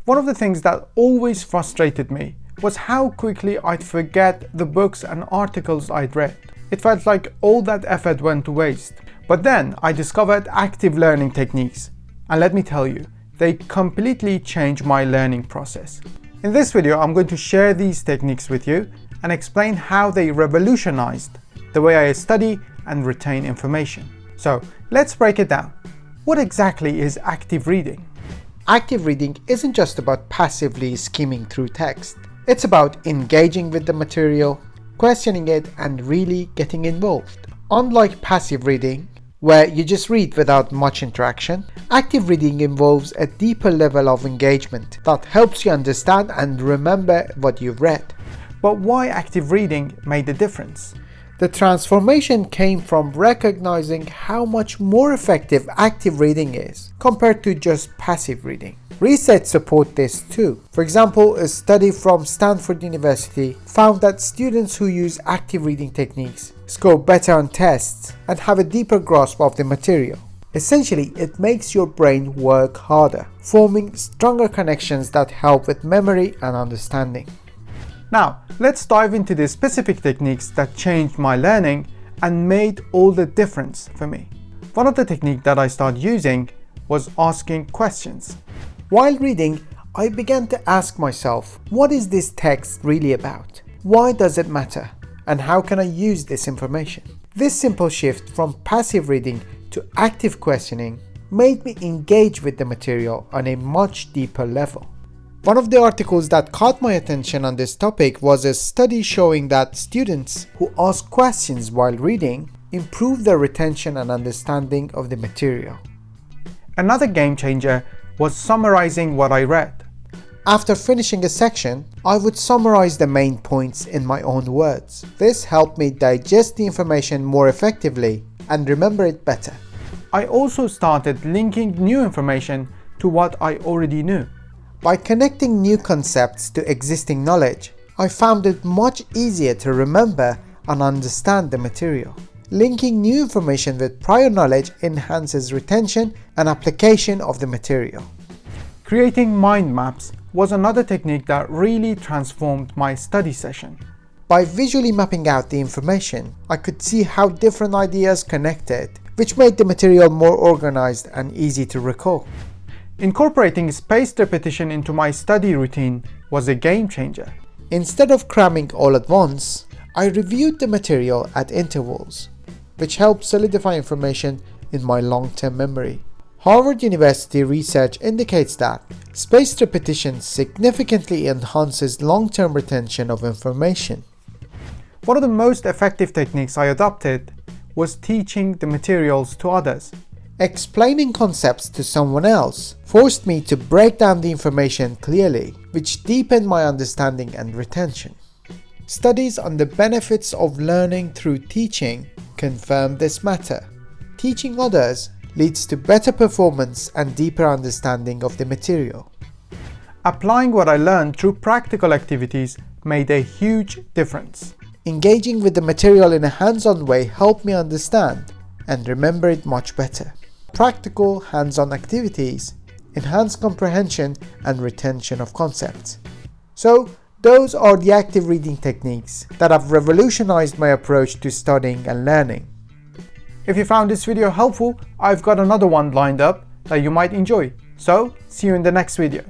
One of the things that always frustrated me was how quickly I'd forget the books and articles I'd read. It felt like all that effort went to waste. But then I discovered active learning techniques, and let me tell you, they completely changed my learning process. In this video, I'm going to share these techniques with you and explain how they revolutionized the way I study and retain information. So let's break it down. What exactly is active reading? Active reading isn't just about passively skimming through text. It's about engaging with the material, questioning it, and really getting involved. Unlike passive reading, where you just read without much interaction, active reading involves a deeper level of engagement that helps you understand and remember what you've read. But why active reading made a difference? The transformation came from recognizing how much more effective active reading is compared to just passive reading. Research supports this too. For example, a study from Stanford University found that students who use active reading techniques score better on tests and have a deeper grasp of the material. Essentially, it makes your brain work harder, forming stronger connections that help with memory and understanding. Now, let's dive into the specific techniques that changed my learning and made all the difference for me. One of the techniques that I started using was asking questions. While reading, I began to ask myself, what is this text really about? Why does it matter? And how can I use this information? This simple shift from passive reading to active questioning made me engage with the material on a much deeper level. One of the articles that caught my attention on this topic was a study showing that students who ask questions while reading improve their retention and understanding of the material. Another game changer was summarizing what I read. After finishing a section, I would summarize the main points in my own words. This helped me digest the information more effectively and remember it better. I also started linking new information to what I already knew. By connecting new concepts to existing knowledge, I found it much easier to remember and understand the material. Linking new information with prior knowledge enhances retention and application of the material. Creating mind maps was another technique that really transformed my study session. By visually mapping out the information, I could see how different ideas connected, which made the material more organized and easy to recall. Incorporating spaced repetition into my study routine was a game changer. Instead of cramming all at once, I reviewed the material at intervals, which helped solidify information in my long-term memory. Harvard University research indicates that spaced repetition significantly enhances long-term retention of information. One of the most effective techniques I adopted was teaching the materials to others. Explaining concepts to someone else forced me to break down the information clearly, which deepened my understanding and retention. Studies on the benefits of learning through teaching confirm this matter. Teaching others leads to better performance and deeper understanding of the material. Applying what I learned through practical activities made a huge difference. Engaging with the material in a hands-on way helped me understand and remember it much better. Practical, hands-on activities enhance comprehension and retention of concepts. So, those are the active reading techniques that have revolutionized my approach to studying and learning. If you found this video helpful, I've got another one lined up that you might enjoy. So, see you in the next video.